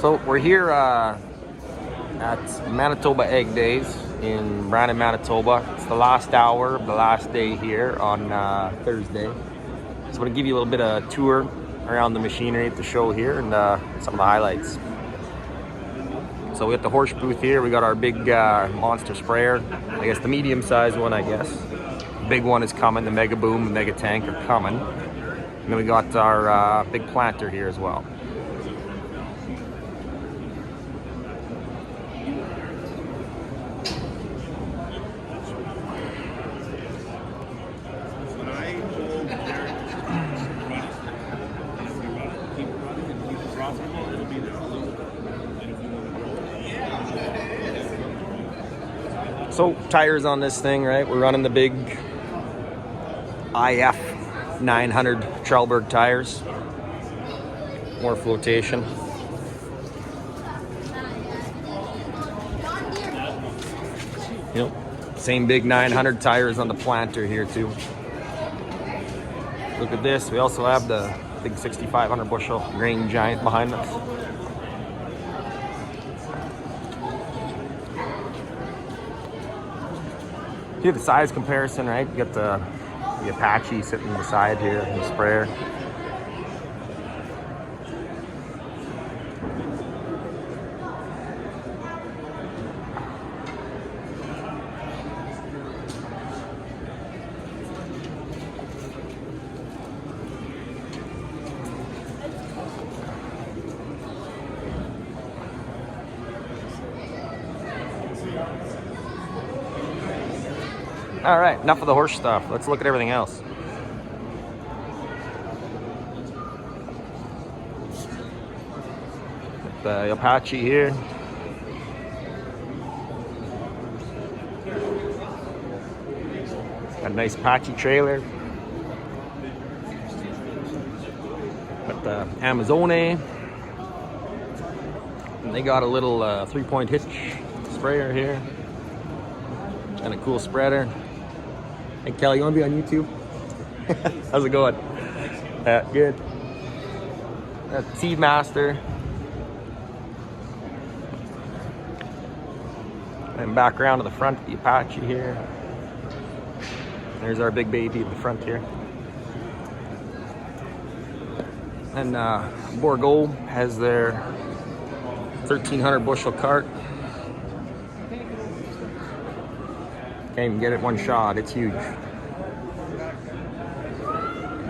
So we're here at Manitoba Ag Days in Brandon, Manitoba. It's the last hour of the last day here on Thursday. So I'm going to give you a little bit of tour around the machinery at the show here and some of the highlights. So we got the Horsch booth here. We got our big monster sprayer. I guess the medium-sized one, I guess. The big one is coming. The Mega Boom and Mega Tank are coming. And then we got our big planter here as well. So tires on this thing, right? We're running the big IF 900 Trelleborg tires. More flotation. Yep. Same big 900 tires on the planter here too. Look at this. We also have the big 6,500 bushel grain giant behind us. Here, the size comparison, right? You got the Apache sitting on the side here, and the sprayer. All right, enough of the Horsch stuff. Let's look at everything else. The Apache here. Got a nice Apache trailer. Got the Amazone. And they got a little 3-point hitch sprayer here. And a cool spreader. Hey Kelly, you want to be on YouTube? How's it going? Good. Seedmaster. And back around to the front, the Apache here. There's our big baby at the front here. And Bourgault has their 1,300 bushel cart. Can't even get it one shot, it's huge.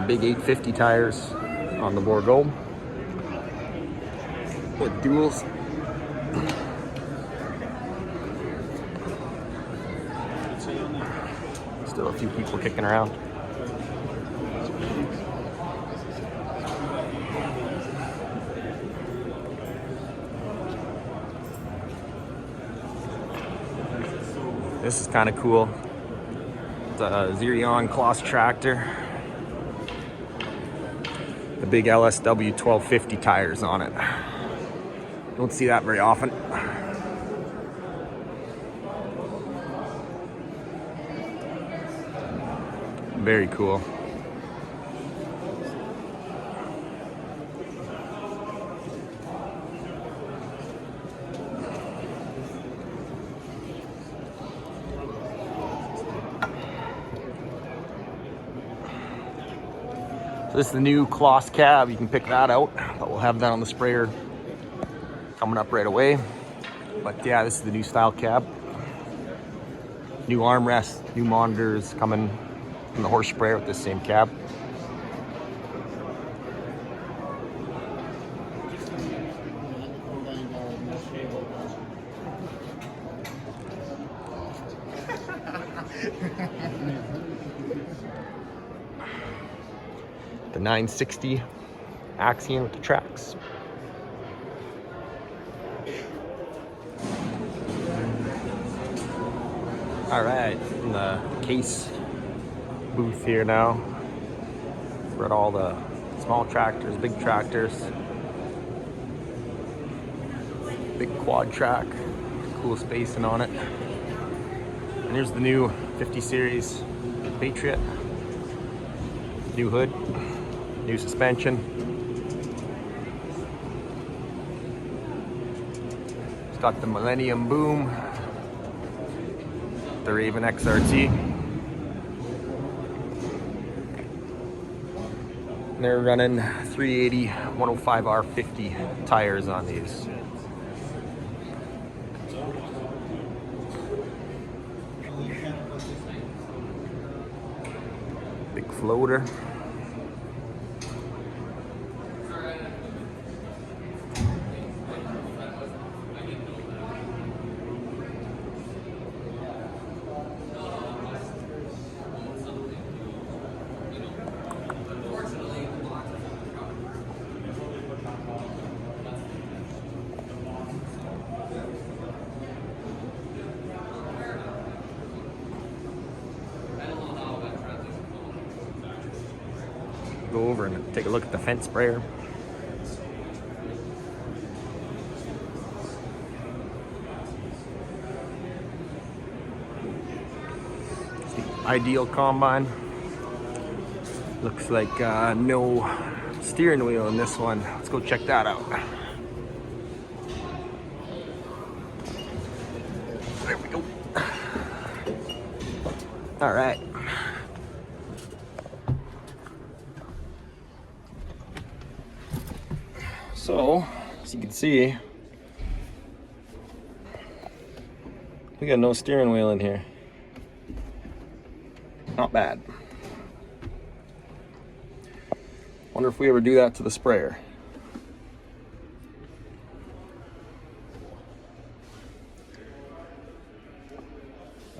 Big 850 tires on the Bourgault with duals. Still a few people kicking around. This is kind of cool. It's a Zerion Kloss tractor. The big LSW 1250 tires on it. Don't see that very often. Very cool. This is the new Kloss cab. You can pick that out, but we'll have that on the sprayer coming up right away. But yeah, this is the new style cab. New armrests, new monitors coming from the Horsch sprayer with this same cab. The 960 Axion with the tracks. All right, in the case booth here now. We're at all the small tractors, big tractors. Big quad track, cool spacing on it. And here's the new 50 series Patriot. New hood, new suspension. got the Millennium Boom, the Raven XRT. And they're running 380 105 R50 tires on these. Big floater. Go over and take a look at the fence sprayer. It's the Ideal combine. Looks like no steering wheel in this one. Let's go check that out. There we go. All right. So, as you can see, we got no steering wheel in here. Not bad. Wonder if we ever do that to the sprayer.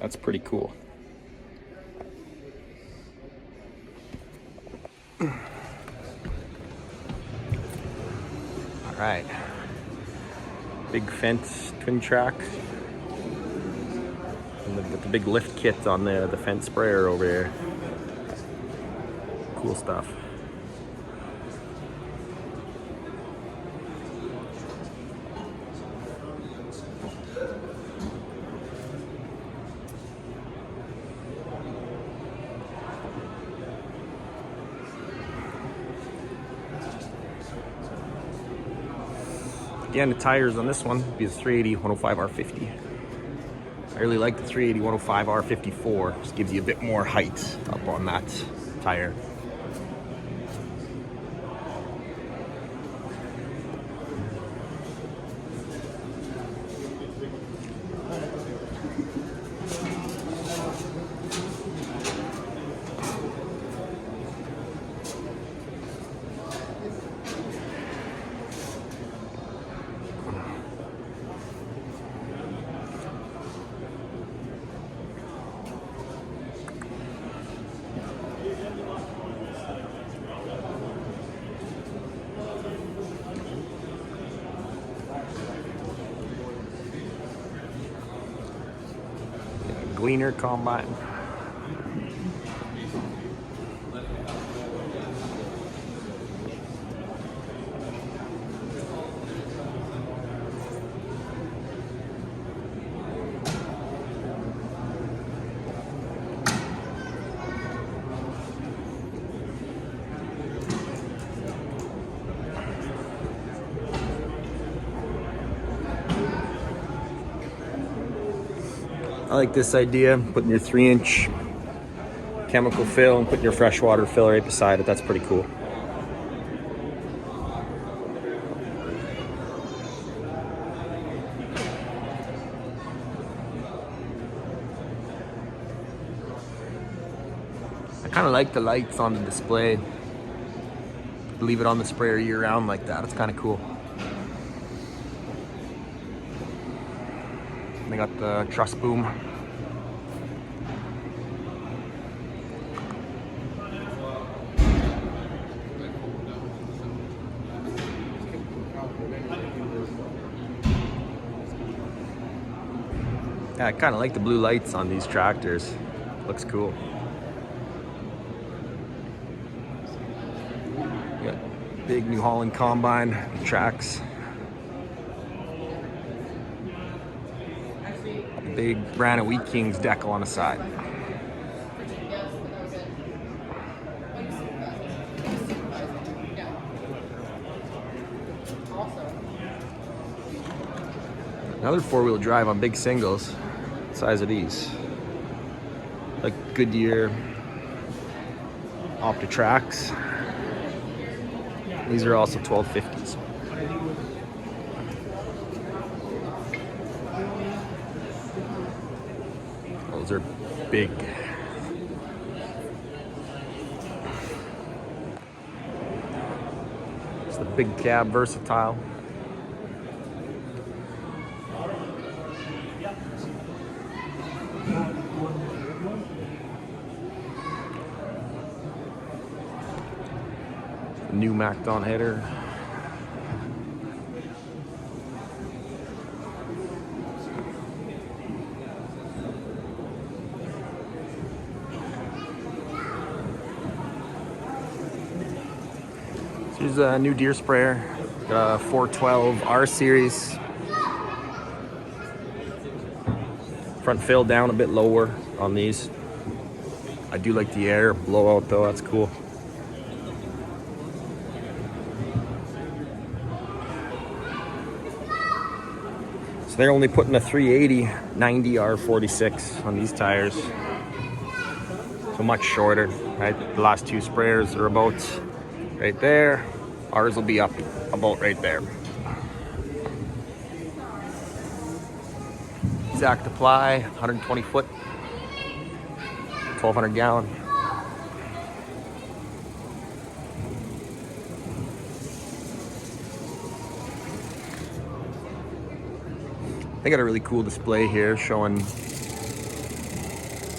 That's pretty cool. All right, big fence, twin track, and got the big lift kit on the fence sprayer over here. Cool stuff. Again, the tires on this one is 380 105 R50. I really like the 380 105 R54. Just gives you a bit more height up on that tire. Gleaner combine. I like this idea, putting your 3-inch chemical fill and putting your freshwater fill right beside it. That's pretty cool. I kind of like the lights on the display. Leave it on the sprayer year round like that. It's kind of cool. They got the truss boom. Yeah, I kind of like the blue lights on these tractors. Looks cool. We got big New Holland combine tracks. Big Brana Wheat Kings decal on the side. Another four-wheel drive on big singles, size of these. Like Goodyear Optitrax. These are also 1250s. Those are big. It's the big cab versatile. New Macdon header. Here's a new deer sprayer, got a 412 R series. Front fill down a bit lower on these. I do like the air blowout though, that's cool. So they're only putting a 380 90 R46 on these tires. So much shorter, right? The last two sprayers are about right there. Ours will be up about right there. Exact apply, 120 foot, 1200 gallon. They got a really cool display here showing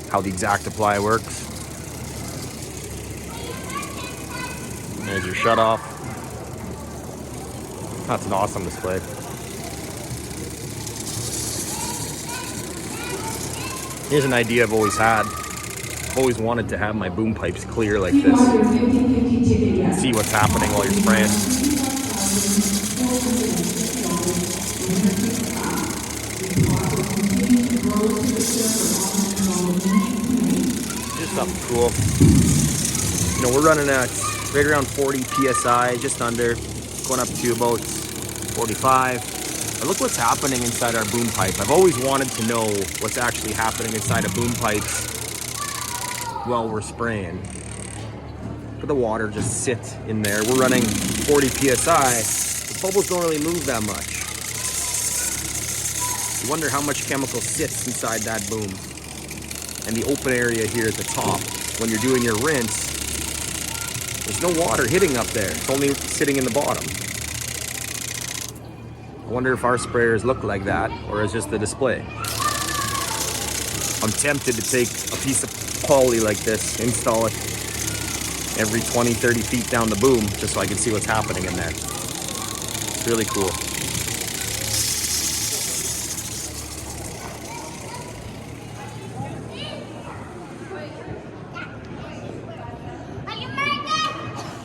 how the Exact Apply works. There's your shut off. That's an awesome display. Here's an idea I've always had. I've always wanted to have my boom pipes clear like this. See what's happening while you're spraying. Just something cool. You know, we're running at right around 40 PSI, just under, going up to about 45. But look what's happening inside our boom pipe. I've always wanted to know what's actually happening inside a boom pipe while we're spraying. But the water just sits in there. We're running 40 PSI. The bubbles don't really move that much. You wonder how much chemical sits inside that boom. And the open area here at the top, when you're doing your rinse, there's no water hitting up there. It's only sitting in the bottom. I wonder if our sprayers look like that, or is just the display. I'm tempted to take a piece of poly like this, install it every 20, 30 feet down the boom, just so I can see what's happening in there. It's really cool.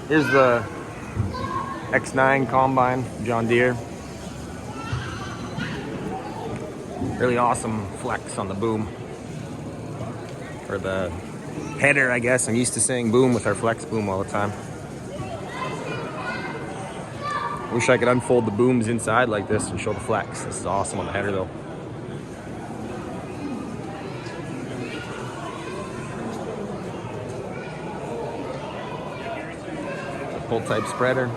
Here's the X9 combine, John Deere. Really awesome flex on the boom. Or the header, I guess. I'm used to saying boom with our flex boom all the time. Wish I could unfold the booms inside like this and show the flex. This is awesome on the header though. Pull type spreader.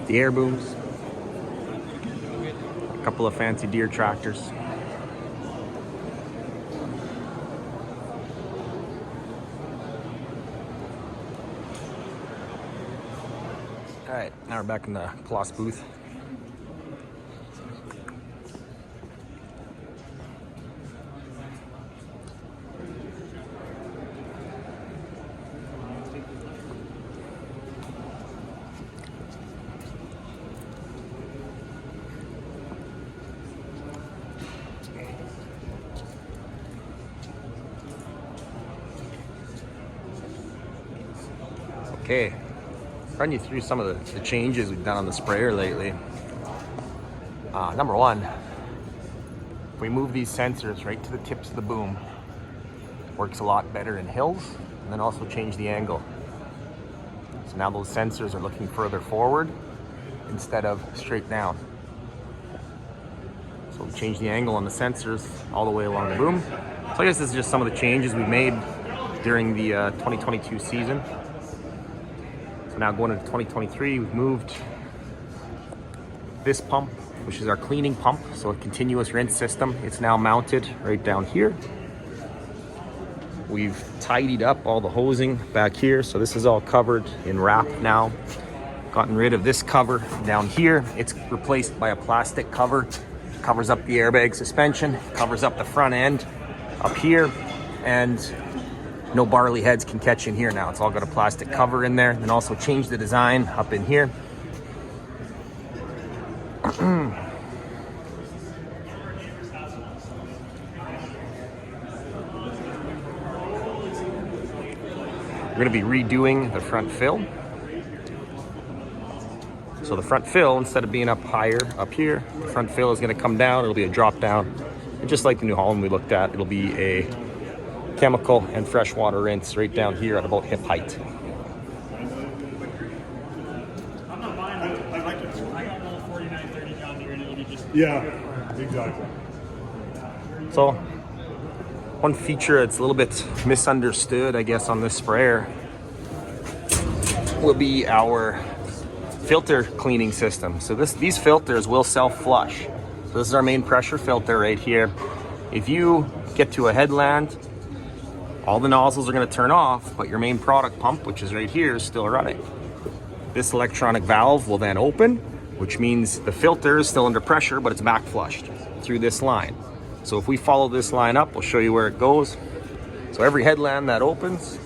The air booms. A couple of fancy Deere tractors. All right, now we're back in the Plus booth. Okay, run you through some of the changes we've done on the sprayer lately. Number one, we move these sensors right to the tips of the boom. Works a lot better in hills, and then also change the angle. So now those sensors are looking further forward instead of straight down. So we changed the angle on the sensors all the way along the boom. So I guess this is just some of the changes we made during the 2022 season. So now going into 2023, we've moved this pump, which is our cleaning pump, so a continuous rinse system. It's now mounted right down here. We've tidied up all the hosing back here, so this is all covered in wrap now. Gotten rid of this cover down here. It's replaced by a plastic cover. Covers up the airbag suspension, covers up the front end up here, and no barley heads can catch in here now. It's all got a plastic cover in there. And also changed the design up in here. We're going to be redoing the front fill. So the front fill, instead of being up higher up here, the front fill is going to come down. It'll be a drop down. And just like the New Holland we looked at, it'll be a chemical and freshwater rinse right down here at about hip height. Yeah, exactly. So one feature that's a little bit misunderstood, I guess, on this sprayer will be our filter cleaning system. So these filters will self-flush. So this is our main pressure filter right here. If you get to a headland, all the nozzles are going to turn off, but your main product pump, which is right here, is still running. This electronic valve will then open, which means the filter is still under pressure, but it's back flushed through this line. So if we follow this line up, we'll show you where it goes. So every headland that opens,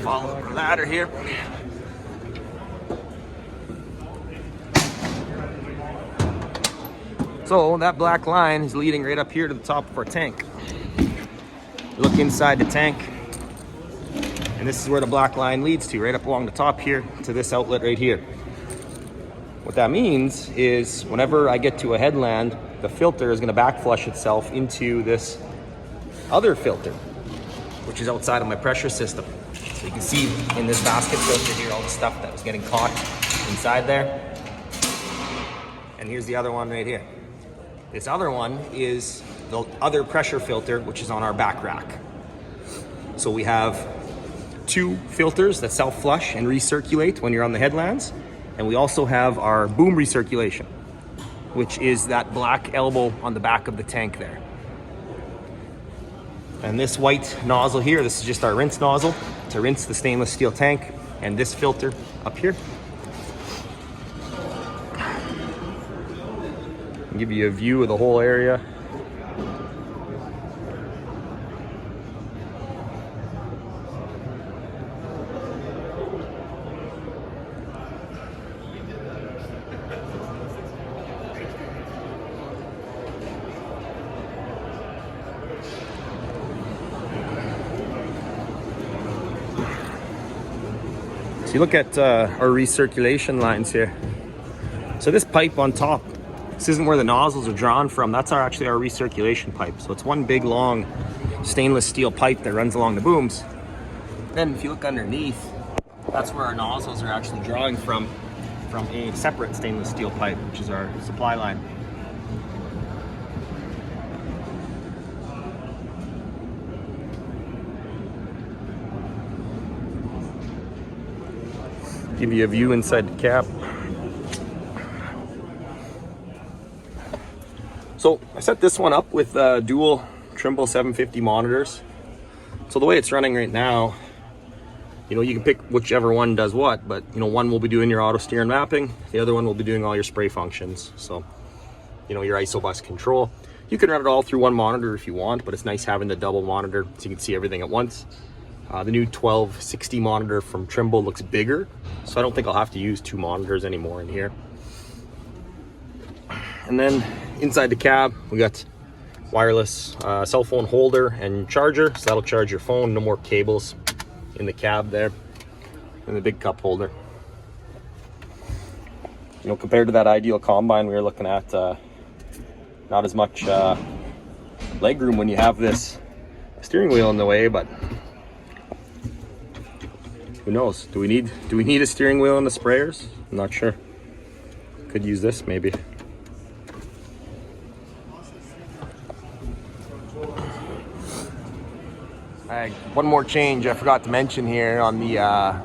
follow the ladder here. So that black line is leading right up here to the top of our tank. Look inside the tank, and this is where the black line leads to, right up along the top here to this outlet right here. What that means is whenever I get to a headland, the filter is going to back flush itself into this other filter, which is outside of my pressure system. So you can see in this basket filter here all the stuff that was getting caught inside there. And here's the other one right here. This other one is the other pressure filter, which is on our back rack. So we have two filters that self-flush and recirculate when you're on the headlands. And we also have our boom recirculation, which is that black elbow on the back of the tank there. And this white nozzle here, this is just our rinse nozzle to rinse the stainless steel tank, and this filter up here. I'll give you a view of the whole area. So you look at our recirculation lines here. So this pipe on top, this isn't where the nozzles are drawn from. That's actually our recirculation pipe. So it's one big long stainless steel pipe that runs along the booms. Then if you look underneath, that's where our nozzles are actually drawing from a separate stainless steel pipe, which is our supply line. Give you a view inside the cap. So I set this one up with dual Trimble 750 monitors. So the way it's running right now, you can pick whichever one does what, but one will be doing your auto steer and mapping, the other one will be doing all your spray functions. So your isobus control. You can run it all through one monitor if you want, but it's nice having the double monitor so you can see everything at once. The new 1260 monitor from Trimble looks bigger, so I don't think I'll have to use two monitors anymore in here. And then inside the cab, we got wireless cell phone holder and charger, so that'll charge your phone. No more cables in the cab there. And the big cup holder. Compared to that ideal combine we were looking at, not as much leg room when you have this steering wheel in the way, but who knows? Do we need a steering wheel in the sprayers? I'm not sure. Could use this maybe. One more change I forgot to mention here on the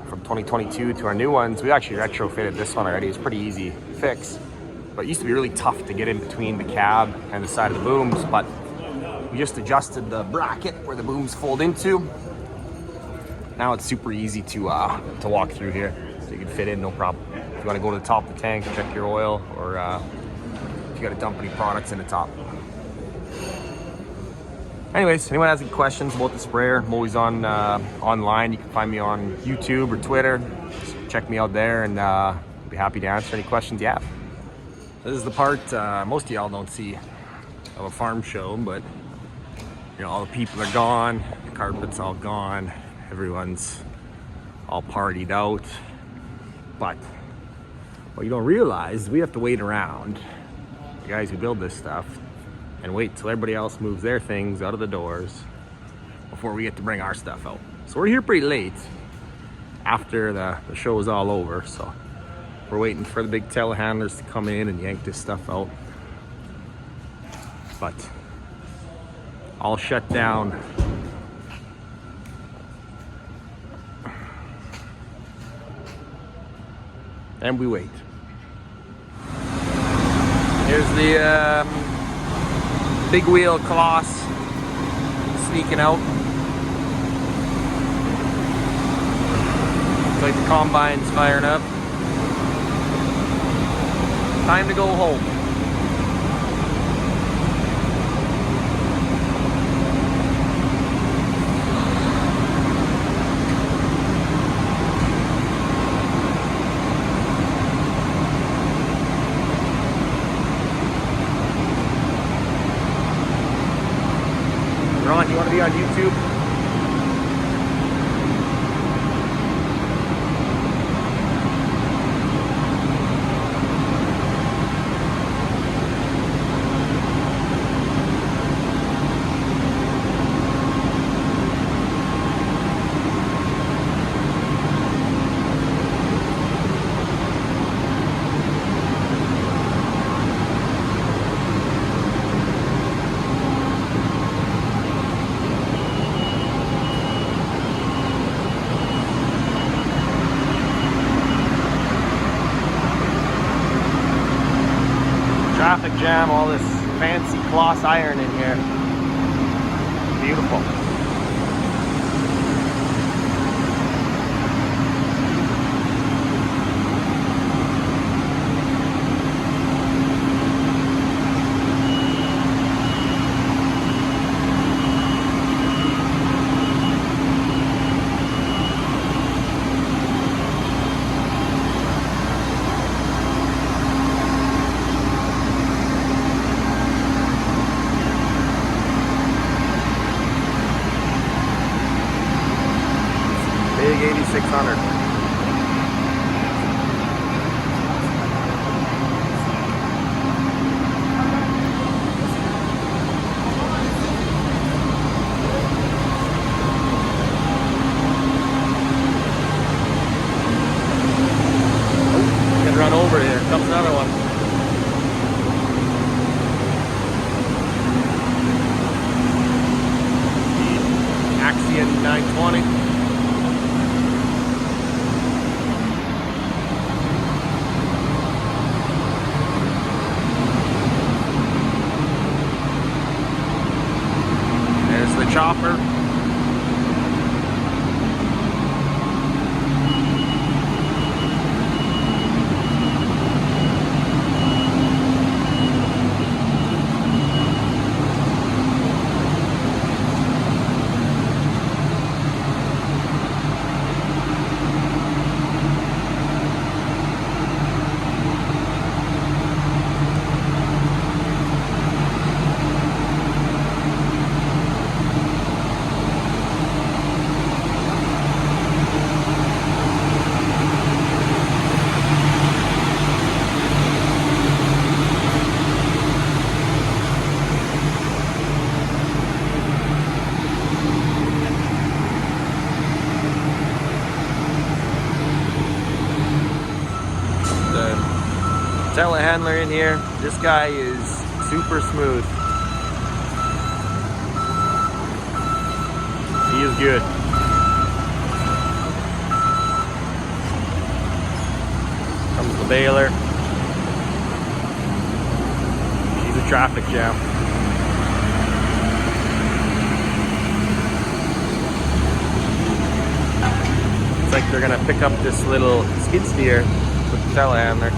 from 2022 to our new ones. We actually retrofitted this one already. It's pretty easy to fix, but it used to be really tough to get in between the cab and the side of the booms. But we just adjusted the bracket where the booms fold into. Now it's super easy to walk through here, so you can fit in no problem. If you want to go to the top of the tank, check your oil, or if you got to dump any products in the top. Anyways, anyone has any questions about the sprayer, I'm always on online. You can find me on YouTube or Twitter. Just check me out there, and I'll be happy to answer any questions you have. This is the part most of y'all don't see of a farm show, but you know, all the people are gone, the carpet's all gone, everyone's all partied out. But what you don't realize is we have to wait around, the guys who build this stuff, and wait till everybody else moves their things out of the doors before we get to bring our stuff out. So we're here pretty late after the show is all over. So we're waiting for the big telehandlers to come in and yank this stuff out. But all shut down. And we wait. Here's the big wheel Coloss sneaking out. Looks like the combine's firing up. Time to go home. Ron, you want to be on YouTube? Traffic jam, all this fancy Coloss iron in here. Beautiful. Big 8600. Oh, gonna run over here. Comes another one. The Axion 920. The chopper. telehandler in here. This guy is super smooth. He is good. Comes the baler. She's a traffic jam. It's like they're gonna pick up this little skid steer with the telehandler.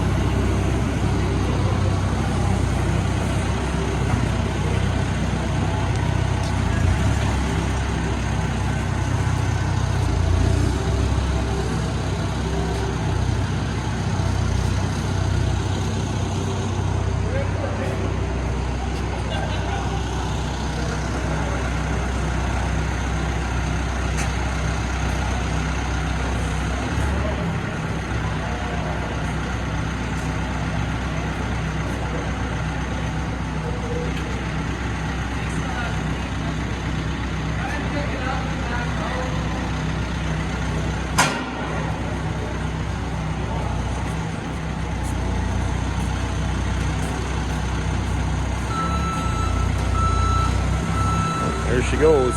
There she goes.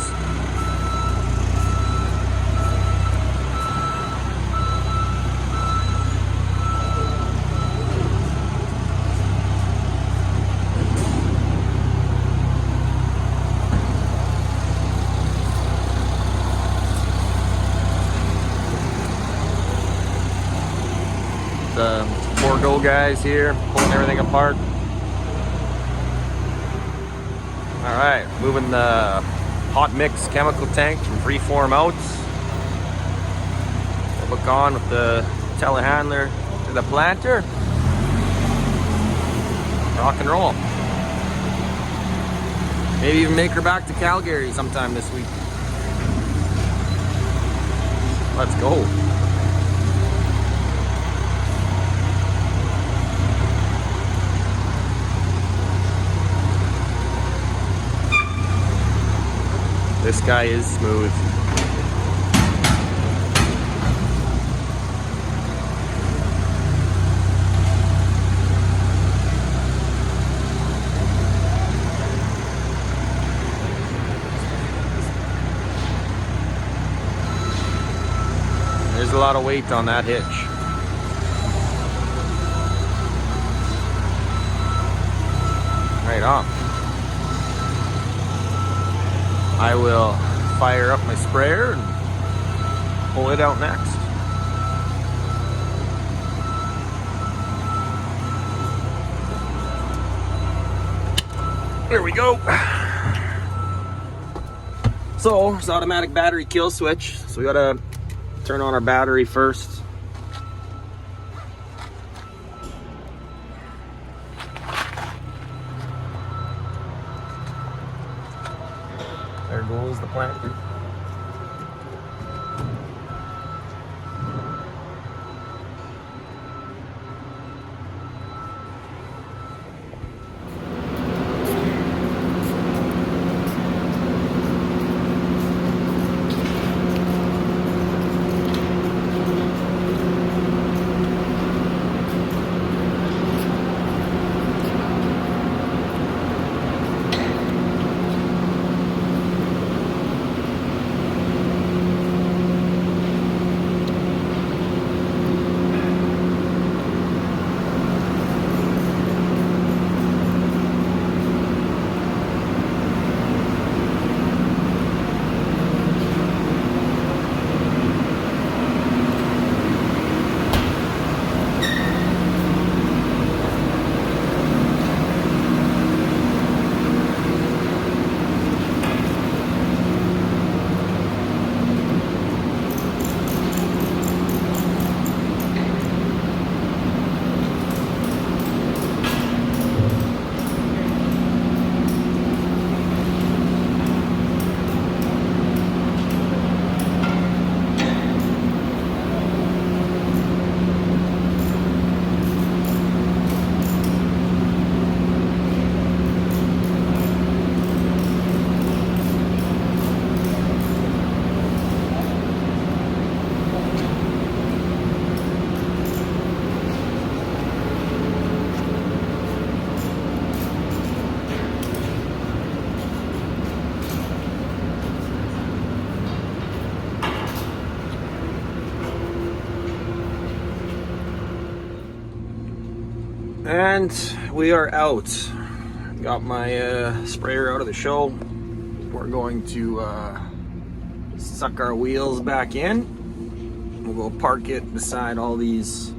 The 4Go guys here pulling everything apart. All right, moving the hot mix chemical tank from freeform out. Hook on with the telehandler to the planter. Rock and roll. Maybe even make her back to Calgary sometime this week. Let's go. This guy is smooth. There's a lot of weight on that hitch. Right on. I will fire up my sprayer and pull it out next. There we go. So it's automatic battery kill switch. So we gotta turn on our battery first. There goes the planter. And we are out. Got my sprayer out of the show. We're going to suck our wheels back in. We'll go park it beside all these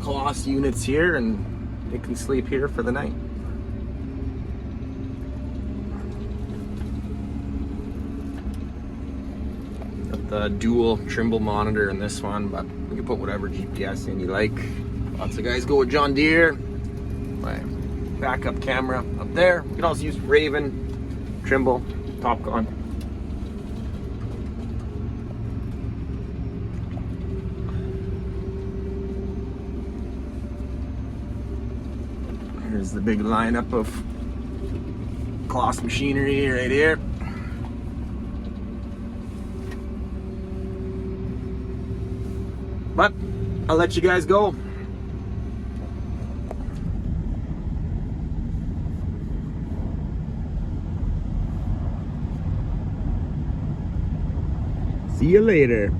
Colossus units here, and it can sleep here for the night. Got the dual Trimble monitor in this one, but you can put whatever GPS in you like. Lots of guys go with John Deere. My backup camera up there. You can also use Raven, Trimble, Topcon. Here's the big lineup of Colossus machinery right here. But I'll let you guys go. See you later.